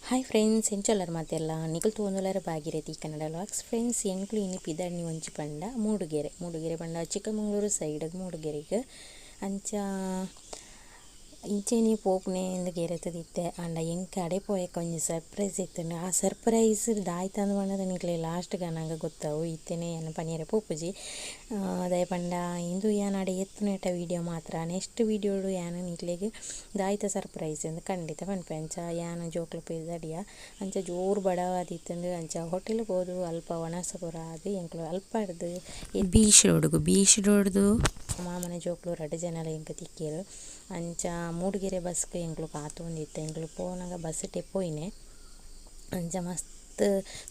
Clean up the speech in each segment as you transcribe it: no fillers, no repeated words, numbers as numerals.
hi friends ಎಂಚಲ್ಲರ ಮಾತೆಲ್ಲ Nikhil ತೋಂದುಲರ Bhagirathi Kannada vlogs friends ಎಂಕ್ಲು ಇನ್ನು ಪಿದಣ್ಣಿ ಒಂಚಿ ಪಂಡ ಮೂಡುಗೆರೆ ಪಂಡ ಚಿಕ್ಕಮಗಳೂರು ಸೈಡ್ ಮೂಡುಗೆರೆಗೆ ಅಂಚ ಇಂಚೆನಿ ಪೋಪುನೆ ಎಂದು ಗೆರೆತದಿತ್ತೆ ಅಂಡ ಎಂಕ ಅಡೆ ಪೋಯಕ್ಕೆ ಒಂಜಿ ಸರ್ಪ್ರೈಸ್ ಇತ್ತು ಆ ಸರ್ಪ್ರೈಸ್ ದಾಯ್ತಂದು ಪಂಡದ ನಿಕ್ಲೆ ಲಾಸ್ಟ್ಗೆ ನಂಗೆ ಗೊತ್ತಾವು ಇತ್ತೇನೆ ಏನು ಪನಿಯರೆ ಪೋಪುಜಿ ಅದೇ ಪಂಡ ಇಂದು ಯಾನು ಅಡೆ ಎತ್ತುನೇಟ ವೀಡಿಯೋ ಮಾತ್ರ ನೆಕ್ಸ್ಟ್ ವೀಡಿಯೋಡು ಯಾನು ನಿಕ್ಲೆಗೆ ದಾಯ್ತ ಸರ್ಪ್ರೈಸ್ ಎಂದು ಖಂಡಿತ ಪನ್ಪೆ ಅಂಚ ಯಾನು ಜೋಕ್ಲು ಪೇದಡಿಯ ಅಂಚ ಜೋರು ಬಡವಾದಿತ್ತಂದು ಅಂಚ ಹೋಟೆಲ್ಗೆ ಹೋದು ಅಲ್ಪ ಒಣಸಪುರ ಅದು ಎಂಕ್ಲು ಅಲ್ಪ ಹಿಡ್ದು ಬೀಚ್ ರೋಡ್ದು ಮಾಮನೆ ಜೋಕ್ಲು ರಡ್ಡು ಜನಲ ಎಂಕ ತಿಕ್ಕೇರು ಅಂಚ ಮೂಡುಗೆರೆ ಬಸ್ಗೆ ಎಂಕ್ಲು ಕಾತೊಂದಿತ್ತು ಎಂಕ್ಲು ಪೋನಾಗ ಬಸ್ ಟೆಪ್ಪೋಯ್ನೆ ಅಂಚ ಮಸ್ತ್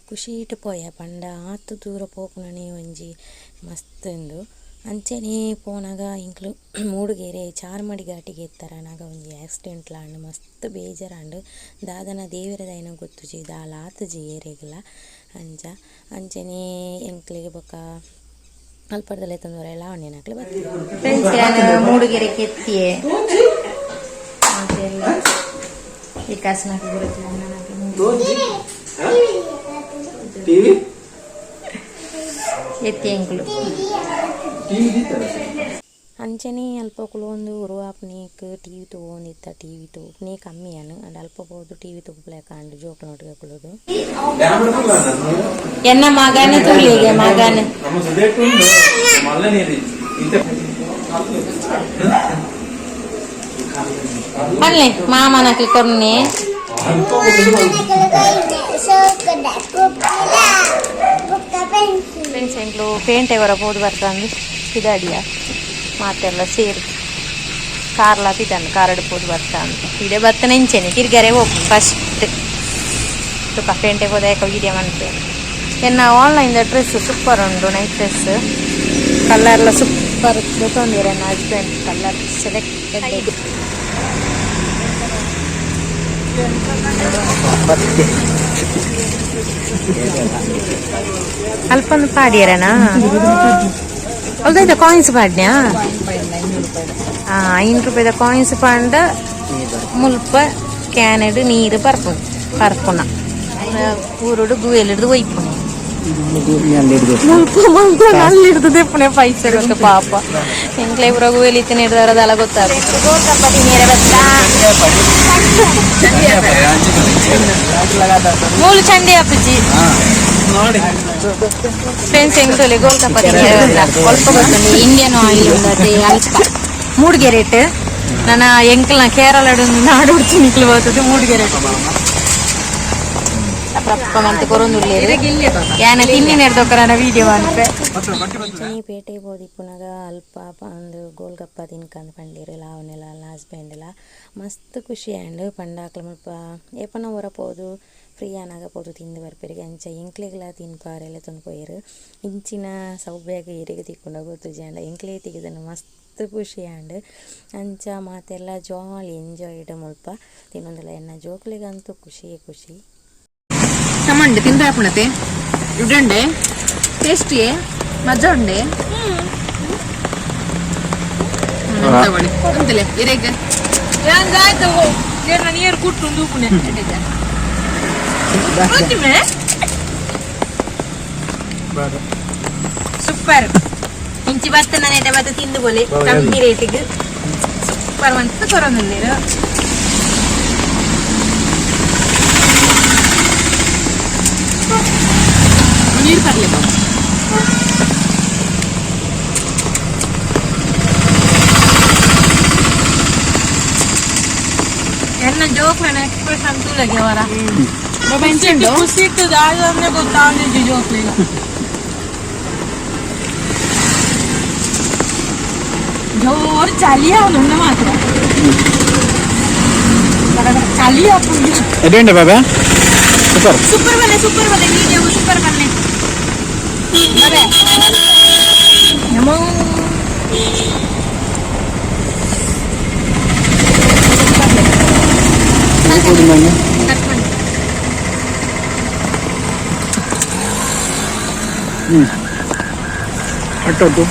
ಖುಷಿ ಇಟ್ಟು ಪೋಯ ಪಂಡ ಆತು ದೂರ ಪೋಪುನನೆ ಒಂಜಿ ಮಸ್ತ್ ಎಂದು ಅಂಚನೆ ಪೋನಾಗ ಎಂಕ್ಲು ಮೂಡುಗೆರೆ ಚಾರ್ಮಡಿ ಘಾಟಿಗೆ ಎತ್ತರನಾಗ ಒಂಜಿ ಆಕ್ಸಿಡೆಂಟ್ಲಾಂಡು ಮಸ್ತ್ ಬೇಜಾರಂಡು ದಾದನ ದೇವರದೈನ ಗೊತ್ತುಜಿ ದಾಲ ಆತುಜಿ ಏರೆಗ್ಲ ಅಂಚ ಅಂಚನೆ ಎಂಕ್ಲಿಗೆ ಬೊಕ್ಕ ಅಲ್ಪರ್ದಲ್ಲೇ ತಂದವರ ಎಲ್ಲ ಅವನೇನಾಗ್ಲಿ ಬರ್ತೀವಿ ಫ್ರೆಂಡ್ಸ್ ನಾನು ಮೂಡುಗೆರೆ ಕೆತ್ತಿಯೇ ಈ ಕಾಸನಾಕಿ ಬರುತ್ತೆ ಎತ್ತಿ ಎಂಕ್ಲು ಅಂಚನೆ ಅಲ್ಪ ಕುಲೊಂದು ಉರುವಾಪ್ನೇಕ್ ಟಿವಿ ತಗೊಂಡಿತ್ತ ಟಿವಿ ತೂಪ್ನೇ ಕಮ್ಮಿಯಾನು ಅಂಡ್ ಅಲ್ಪ ಹೋದು ಟಿವಿ ತುಪ್ಪಲೆ ಕಾಂಡು ಜೋಕ್ಲು ನೋಟಿಗೆ ಕುಲೋದು ಎನ್ನ ಮಗನ ತುಳಿಗೆ ಮಗನ ಅಲ್ಲೇ ಮಾಮನಕ್ಕೆ ಕೊನ್ನೆ ಫ್ರೆಂಡ್ಸ್ ಎಂಕ್ಲು ಪೇಂಟೆ ಹೊರ ಹೋದು ಬರ್ತಂದು ಪಿದಾಡಿಯ ಮಾತೆಲ್ಲ ಸೇರಿ ಕಾರ್ಲ ತಿದ್ದಾನು ಕಾರ್ ಹಿಡ್ಬೋದು ಬರ್ತಾ ಅಂತ ಇದೇ ಬತ್ತ ನೆಂಚೇನೆ ತಿರ್ಗರೆ ಹೋಗಿ ಫಸ್ಟ್ ತುಕ ಪೇಂಟೆಗೆ ಹೋದ ಯಾಕೆ ವೀಡಿಯೋ ಮಾಡ್ತೆ ಎನ್ನ ಆನ್ಲೈನ್ದ ಡ್ರೆಸ್ ಸೂಪರ್ ಉಂಟು ನೈಟ್ ಡ್ರೆಸ್ ಕಲರ್ಲ ಸೂಪರ್ ತೊಂದಿರ ನನ್ನ ಹಸ್ಬೆಂಡ್ ಕಲರ್ ಸೆಲೆಕ್ಟೆಡ್ ಅಲ್ಪೊಂದು ಪಾಡಿಯರನಾ ಹೌದಾಯ್ತಾ ಕಾಯಿನ್ಸ್ ಪಾಡ್ನ್ಯಾ ₹5 ಕಾಯಿನ್ಸ್ ಪಾಂಡ ಮುಲ್ಪ ಕ್ಯಾನಡ್ ನೀರು ಪರ್ಪುನ ಊರುಡು ಗುವೆಲಿಡ್ದು ಒಯ್ಪುನ ಮುಲ್ಪ ನಲ್ಲಿಡ್ದು ದೆಪ್ಪುನೆ ಪೈಸೆ ಗೊತ್ತ ಪಾಪ ಎಂಕ್ಲೆ ಇವ್ರ ಗುವೆಲಿತ್ತಿನ ಹಿಡ್ದಾರದೆಲ್ಲ ಗೊತ್ತಾಗುತ್ತೆ ಗೋಲ್ಕಪ್ಪಟಿ ನೀರೆ ಬತ್ತಾ ಮೂಲು ಚಂಡಿ ಅಪ್ಪಜಿ ಫ್ರೆಂಡ್ಸ್ ಎಂಗ್ತೊಲೆ ಗೋಲ್ಕಪ್ಪಟಿ ನೀರೆ ಬತ್ತ ಸ್ವಲ್ಪ ಗೊತ್ತುಂಡು ಇಂಡಿಯನ್ ಆಯಿಲ್ ಉಂಡತೆ ಅಲ್ಪ ಮೂಡುಗೆರೆಟ್ ನನ್ನ ಎಂಕ್ಲ ಕೇರಳ ನಾಡು ಉಡ್ಚಿ ನಿಕ್ಲು ಬರ್ತದೆ ಮೂಡುಗೆರೆಟ್ ಪ್ರಪ್ಪಮಂತ ಕೊರೊಂದುಲ್ಲೇರು ಯಾನ ತಿನ್ನಿ ನೆಡ್ದೊಕ್ಕರ ವೀಡಿಯೋ ಅನ್ಪೆ ಪೇಟೆಗೆ ಹೋದಿ ಪುನಗ ಅಲ್ಪ ಒಂದು ಗೋಲ್ಗಪ್ಪ ತಿನ್ಕಂದು ಪಂಡಿರು ಲಾವನೆಲ್ಲ ಹಸ್ಬೆಂಡೆಲ್ಲ ಮಸ್ತ್ ಖುಷಿ ಆ್ಯಂಡ್ ಪಂಡಾಕ್ಲ ಮುಲ್ಪ ಏಪನ ಹೊರಪೋದು ಫ್ರೀ ಆನಾಗಪೋದು ತಿಂದು ಬರ್ಪೇರಿಗೆ ಅಂಚ ಎಂಕ್ಲೆಗ್ಲ ತಿನ್ಪಾರೆಲ್ಲ ತಂದ್ಪೋಯರು ಇಂಚಿನ ಸೌಬ್ಯಾಗ ಏರಿಗೆ ತಿಕ್ಕೊಂಡ ಗೊತ್ತುಜಿ ಅಂಡ ಎಂಕ್ಲೆ ತೆಗೆದನು ಮಸ್ತ್ ಖುಷಿ ಆ್ಯಂಡ್ ಅಂಚ ಮಾತೆಲ್ಲ ಜಾಲಿ ಎಂಜಾಯ್ಡ್ ಮುಲ್ಪ ತಿನ್ನೊಂದಲ್ಲ ಎನ್ನ ಜೋಕ್ಲಿಗಂತೂ ಖುಷಿ ಟಮಂಡೆ ತಿಂದ್ರೆ ಪುಣತೆ ಇಡಂಡೆ ಟೇಸ್ಟಿಯೇ ಮಜಾ ಉಂಡೆ ತಗೊಳ್ಳಿ ಅಂತಲೇ ಇರೇಗ ಯಾಂಗಾಯ್ತು ನೀರು ಕುಟ್ಟು ಪುಣೆ ಸೂಪರ್ ಇಂಚಿ ಬತ್ತ ನಾನೇಟ ಬತ್ತ ತಿಂದು ಬೋಲೆ ಕಮ್ಮಿ ರೇಟಿಗೆ ಸೂಪರ್ ಅಂತ ಕೊರೊಂದಿರು ನೀರು ತರಲಿ ಎನ್ನ ಜೋಕ್ಲನ ಎಕ್ಸ್ಪ್ರೆಷನ್ ತುಳಗೆ ಅವರ ಖುಷಿಟ್ಟು ದಾಳನೆ ಗೊತ್ತಾಗಿದ್ದು ಜೋಕ್ಲಿಗ ಜೋರು ಚಲಿಯ ಅವನು ಮಾತ್ರ ಚಲಿಯ ಎದೇಂಡೆ ಬಾಬಾ ಸೂಪರ್ ಬನ್ನಿ ವೀಡಿಯೋ ಸೂಪರ್ ಬನ್ನಿ ನಮೋ ಅಟ್ಟೋದು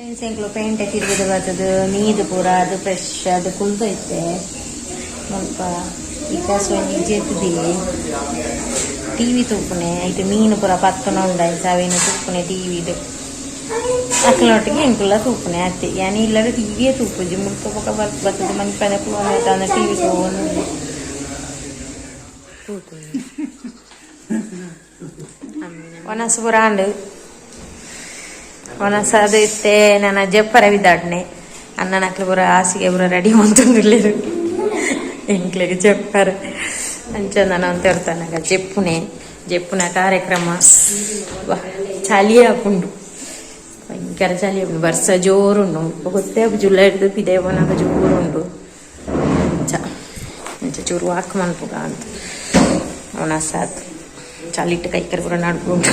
ಪೆನ್ಸೆಂಕ್ಲು ಪೇಂಟೆ ತಿರುಗಿದ ಬರ್ತದೆ ನೀರು ಪೂರ ಅದು ಫ್ರೆಶ್ ಅದು ಕುಲ್ದೈತೆ ಸ್ವಲ್ಪ ಈಗ ಸೊನ್ನೆ ಜೆತ್ತಿದಿ ಟಿ ವಿ ತೂಪುನೆ ಇದು ಮೀನು ಪೂರ ಪತ್ತನ ಉಂಡಾಯಿ ಸಾವಿನ ತೂಪುನೆ ಟಿ ವಿದು ಅಕ್ಕಲೊಟ್ಟಿಗೆ ಎಂಕುಲ್ಲ ತೂಪುನೆ ಅತ್ತೆ ಯಾನಿ ಇಲ್ಲದ ಟಿ ವಿಯೇ ತೂಪುಜಿ ಮುಲ್ಕ ಪಕ್ಕ ಬರ್ತದೆ ಮನೆ ಪನೆ ಪುಣ್ಯ ಟಿ ವಿ ತಗೊಂಡು ಒನಸು ಪೂರ ಅಂಡು ಒನಸ ಅದು ಇತ್ತೆ ನನ್ನ ಜಪ್ಪರ ವಿದಾಡ್ನೆ ಅನ್ನ ನಕ್ಲು ಪೂರ ಹಾಸಿಗೆ ಪೂರ ರೆಡಿ ಮಾಡ್ತಂದಿರ್ಲಿರು ಎಂಕ್ಲಿಗೆ ಜಪ್ಪರ ಅಂಚಂದ ನಾನು ತರ್ತಾನಾಗ ಜಪ್ಪುನ ಕಾರ್ಯಕ್ರಮ ಚಳಿ ಹಾಕೊಂಡು ಭಯಂಕರ ಚಳಿ ಹಾಕೊಂಡು ವರ್ಷ ಜೋರುಂಡು ಗೊತ್ತೇ ಜುಲೈ ಹಿಡಿದು ಪಿದೇವನಾಗ ಜೋರುಂಡು ಅಂಚ ಚೂರು ವಾಕ್ ಮನ್ಪುಗ ಅಂತ ಒನಸ ಅದು ಚಳಿಟ್ಟು ಕೈಕರ್ ಪೂರ ನಡ್ಕೊಂಡು